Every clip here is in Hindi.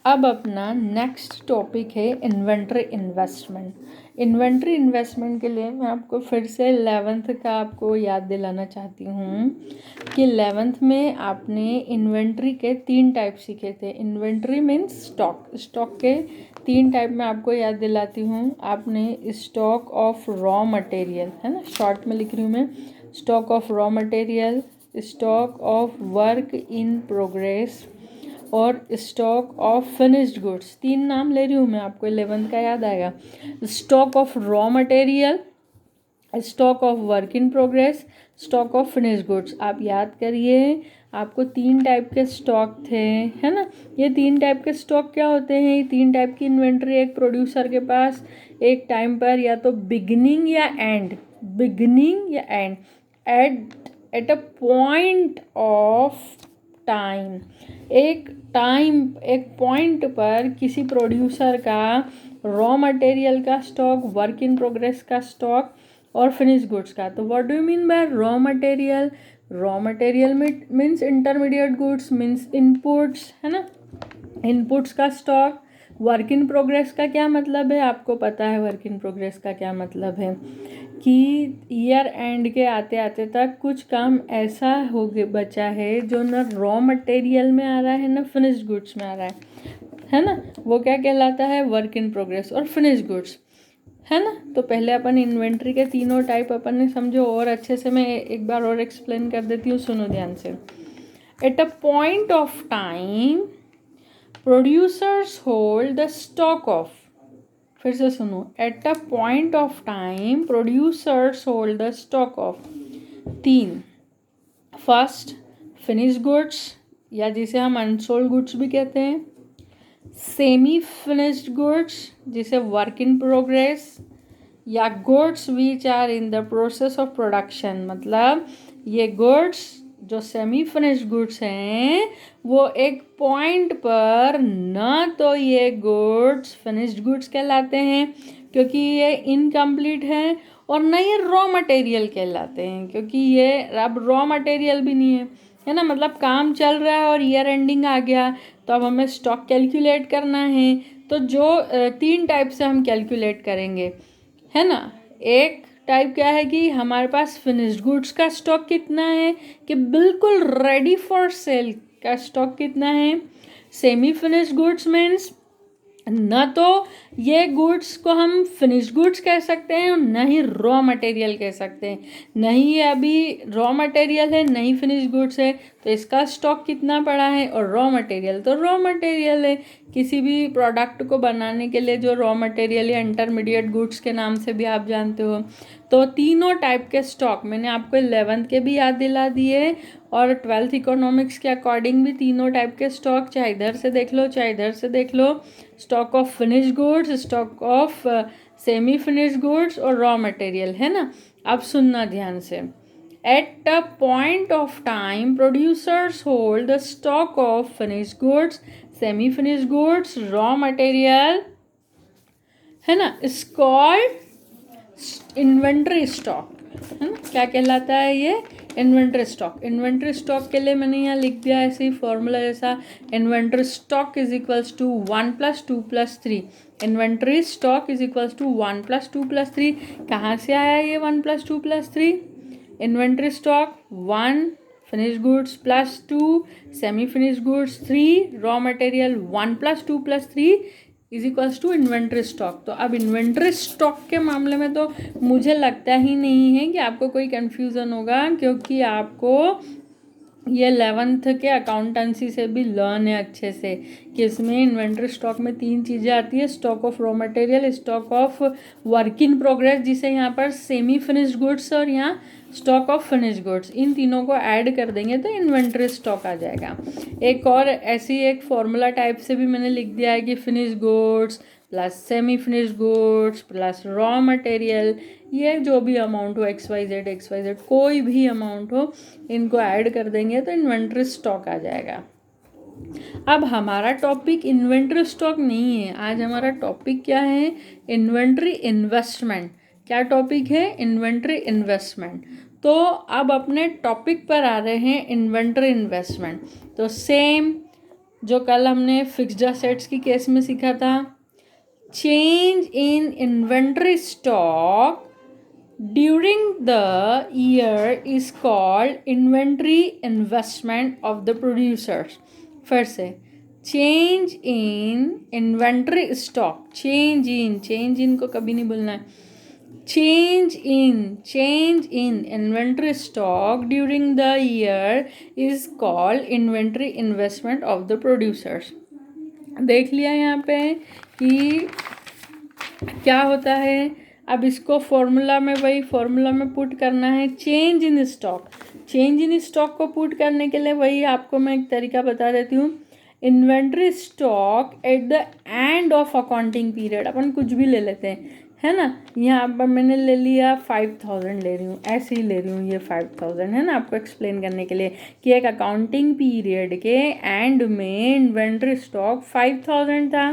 अब अपना नेक्स्ट टॉपिक है इन्वेंट्री इन्वेस्टमेंट। इन्वेंट्री इन्वेस्टमेंट के लिए मैं आपको फिर से 11th का आपको याद दिलाना चाहती हूँ कि 11th में आपने इन्वेंट्री के 3 टाइप सीखे थे। इन्वेंट्री मीन्स स्टॉक, स्टॉक के 3 टाइप में आपको याद दिलाती हूँ। आपने स्टॉक ऑफ रॉ मटेरियल, है ना, शॉर्ट में लिख रही हूँ मैं, stock of raw material, stock of work in progress और स्टॉक ऑफ फिनिश्ड गुड्स। 3 नाम ले रही हूँ मैं, आपको 11th का याद आएगा। Stock of raw material, stock of work in progress, stock of finished goods. आप याद करिए, आपको 3 टाइप के स्टॉक थे, है ना। ये 3 टाइप के स्टॉक क्या होते हैं? ये 3 टाइप की इन्वेंट्री एक प्रोड्यूसर के पास एक टाइम पर या तो बिगनिंग या एंड, बिगनिंग या and, eight a point of time, एक पॉइंट पर किसी प्रोड्यूसर का रॉ मटेरियल का स्टॉक, वर्क इन प्रोग्रेस का स्टॉक और फिनिश गुड्स का। तो what do you mean bye raw material? Raw material means intermediate goods, means inputs, है ना, इनपुट्स का स्टॉक। वर्क इन प्रोग्रेस का क्या मतलब है? आपको पता है वर्क इन प्रोग्रेस का क्या मतलब है कि ईयर एंड के आते आते तक कुछ काम ऐसा हो बचा है जो न रॉ मटेरियल में आ रहा है न फिनिश्ड गुड्स में आ रहा है ना, वो क्या कहलाता है? वर्क इन प्रोग्रेस और फिनिश्ड गुड्स, है ना। तो पहले अपन इन्वेंट्री के तीनों टाइप अपन ने समझो, और अच्छे से मैं एक बार और एक्सप्लेन कर देती हूँ, सुनो ध्यान से। At a point of time producers hold the stock of, फिर से सुनो, at a point of time producers hold the stock of 3। First finish goods, या जिसे हम अनसोल्ड गुड्स भी कहते हैं। सेमी फिनिश्ड गुड्स, जिसे वर्क इन प्रोग्रेस, या goods which are in the process of production. मतलब ये गुड्स जो सेमी फिनिश्ड गुड्स हैं वो एक पॉइंट पर न तो ये गुड्स फिनिश्ड गुड्स कहलाते हैं क्योंकि ये इनकम्प्लीट हैं, और न ये रॉ मटेरियल कहलाते हैं क्योंकि ये अब रॉ मटेरियल भी नहीं है ना। मतलब काम चल रहा है और ईयर एंडिंग आ गया तो अब हमें स्टॉक कैलकुलेट करना है। तो जो 3 टाइप से हम कैलकुलेट करेंगे, है ना। एक टाइप क्या है कि हमारे पास फिनिश्ड गुड्स का स्टॉक कितना है, कि बिल्कुल रेडी फॉर सेल का स्टॉक कितना है। सेमी फिनिश्ड गुड्स मीन्स न तो ये गुड्स को हम फिनिश गुड्स कह सकते हैं, न ही रॉ मटेरियल कह सकते हैं। नहीं ये अभी रॉ मटेरियल है, नहीं फिनिश गुड्स है, तो इसका स्टॉक कितना पड़ा है। और रॉ मटेरियल तो रॉ मटेरियल है, किसी भी प्रोडक्ट को बनाने के लिए जो रॉ मटेरियल या इंटरमीडिएट गुड्स के नाम से भी आप जानते हो। तो तीनों टाइप के स्टॉक मैंने आपको 11th के भी याद दिला दिए, और 12th इकोनॉमिक्स के अकॉर्डिंग भी तीनों टाइप के स्टॉक, चाहे इधर से देख लो चाहे इधर से देख लो। Stock of finish goods, stock of semi finish goods और रॉ मटेरियल, है ना। अब सुनना ध्यान से। At a point of time producers hold the stock of finish goods, semi finish goods, raw material, है ना, इज कॉल्ड इन्वेंट्री स्टॉक, है ना। क्या कहलाता है ये? Inventory stock. इन्वेंट्री स्टॉक के लिए मैंने यहाँ लिख दिया ऐसे ही फॉर्मूला जैसा, inventory stock is equals to 1 + 2 + 3। Inventory stock is equals to 1 + 2 + 3। कहाँ से आया ये 1 + 2 + 3? Inventory stock 1 finish goods plus 2 semi finish goods 3 raw material 1 + 2 + 3 is equals to inventory stock. तो अब इन्वेंट्री स्टॉक के मामले में तो मुझे लगता ही नहीं है कि आपको कोई कन्फ्यूज़न होगा, क्योंकि आपको ये 11th के अकाउंटेंसी से भी लर्न है अच्छे से कि इसमें इन्वेंट्री स्टॉक में 3 चीज़ें आती है, stock of raw material, stock of work in progress जिसे यहाँ पर सेमी फिनिश्ड गुड्स, और यहाँ स्टॉक ऑफ फिनिश गुड्स। इन तीनों को ऐड कर देंगे तो इन्वेंट्री स्टॉक आ जाएगा। एक और ऐसी एक फॉर्मूला टाइप से भी मैंने लिख दिया है कि finish goods plus semi finish goods plus raw material, ये जो भी अमाउंट हो XYZ कोई भी अमाउंट हो, इनको ऐड कर देंगे तो इन्वेंट्री स्टॉक आ जाएगा। अब हमारा टॉपिक इन्वेंट्री स्टॉक नहीं है, आज हमारा टॉपिक क्या है? Inventory investment. क्या टॉपिक है? Inventory investment. तो अब अपने टॉपिक पर आ रहे हैं, इन्वेंट्री इन्वेस्टमेंट। तो सेम जो कल हमने फिक्स्ड असेट्स की केस में सीखा था, change in inventory stock during the year is called inventory investment of the producers. फिर से, change in inventory stock, change इन को कभी नहीं भूलना है, change in inventory stock during the year is called inventory investment of the producers। देख लिया यहाँ पे कि क्या होता है। अब इसको फॉर्मूला में, वही फॉर्मूला में पुट करना है। चेंज इन स्टॉक को पुट करने के लिए वही आपको मैं एक तरीका बता देती हूँ। Inventory stock at the end of accounting period, अपन कुछ भी ले लेते हैं, है ना। यहाँ पर मैंने ले लिया 5000 ले रही हूँ, ऐसे ही ले रही हूँ, ये 5000 है ना, आपको एक्सप्लेन करने के लिए कि एक अकाउंटिंग पीरियड के एंड में इन्वेंट्री स्टॉक 5000 था,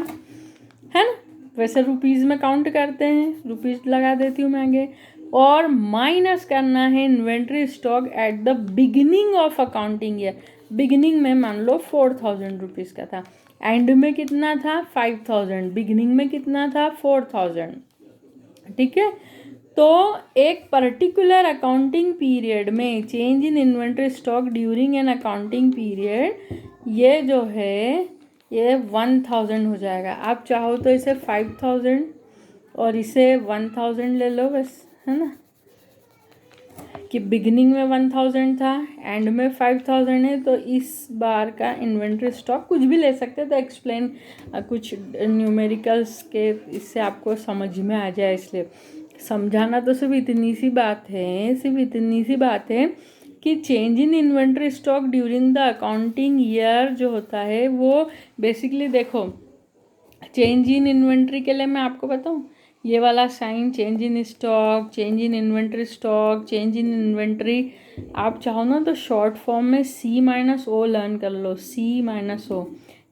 है ना। वैसे रुपीज़ में काउंट करते हैं, रुपीज़ लगा देती हूँ मैं आगे, और माइनस करना है inventory stock at the beginning of accounting year. Beginning में मान लो 4000 रुपीज़ का था, एंड में कितना था 5000, बिगिनिंग में कितना था 4000, ठीक है। तो एक पर्टिकुलर अकाउंटिंग पीरियड में change in inventory stock during an accounting period, ये जो है ये 1000 हो जाएगा। आप चाहो तो इसे 5000 और इसे 1000 ले लो बस, है ना, कि बिगिनिंग में 1000 था, एंड में 5000 है, तो इस बार का इन्वेंट्री स्टॉक कुछ भी ले सकते हैं। तो एक्सप्लेन कुछ न्यूमेरिकल्स के इससे आपको समझ में आ जाए, इसलिए समझाना तो सिर्फ इतनी सी बात है कि change in inventory stock during the accounting year जो होता है वो बेसिकली, देखो चेंज इन इन्वेंट्री के लिए मैं आपको बताऊं, ये वाला sign change in stock, change in inventory stock, change in inventory, आप चाहो ना तो शॉर्ट फॉर्म में C-O लर्न कर लो, C-O,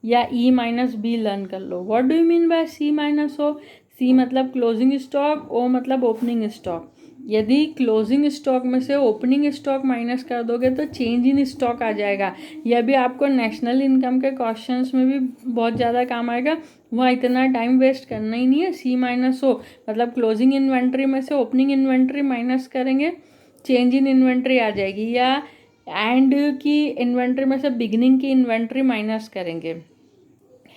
या E-B लर्न कर लो। What do you mean by C-O? C मतलब क्लोजिंग स्टॉक, O मतलब ओपनिंग स्टॉक। यदि क्लोजिंग स्टॉक में से ओपनिंग स्टॉक माइनस कर दोगे तो चेंज इन स्टॉक आ जाएगा। यह भी आपको नेशनल इनकम के क्वेश्चंस में भी बहुत ज़्यादा काम आएगा, वहाँ इतना टाइम वेस्ट करना ही नहीं है। C-O मतलब क्लोजिंग इन्वेंट्री में से ओपनिंग इन्वेंट्री माइनस करेंगे, चेंज इन इन्वेंट्री आ जाएगी, या एंड की इन्वेंट्री में से बिगिनिंग की इन्वेंट्री माइनस करेंगे,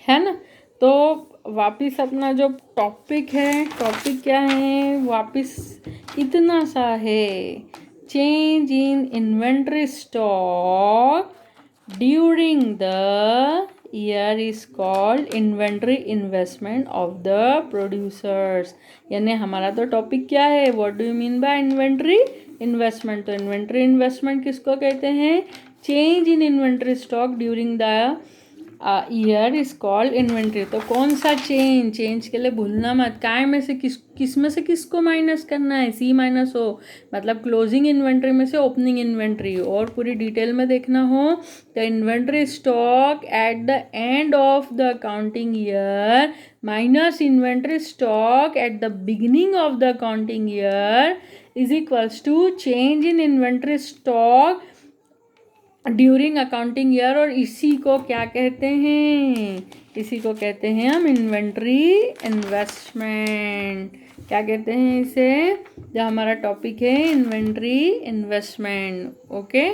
है ना। तो वापस अपना जो टॉपिक है, टॉपिक क्या है, वापस इतना सा है, change in inventory stock during the year is called inventory investment of the producers. यानी हमारा तो टॉपिक क्या है, what do you mean bye inventory investment. तो इन्वेंट्री इन्वेस्टमेंट किसको कहते हैं, change in inventory stock during the year is called inventory. तो कौन सा चेंज के लिए भूलना मत, काय में से किस में से किसको माइनस करना है, C-O मतलब क्लोजिंग इन्वेंट्री में से ओपनिंग इन्वेंट्री। और पूरी डिटेल में देखना हो तो inventory stock at the end of the accounting year minus inventory stock at the beginning of the accounting year is equals to change in inventory stock during accounting year. और इसी को क्या कहते हैं, इसी को कहते हैं हम इन्वेंट्री इन्वेस्टमेंट। क्या कहते हैं इसे, जो हमारा टॉपिक है इन्वेंट्री इन्वेस्टमेंट। ओके।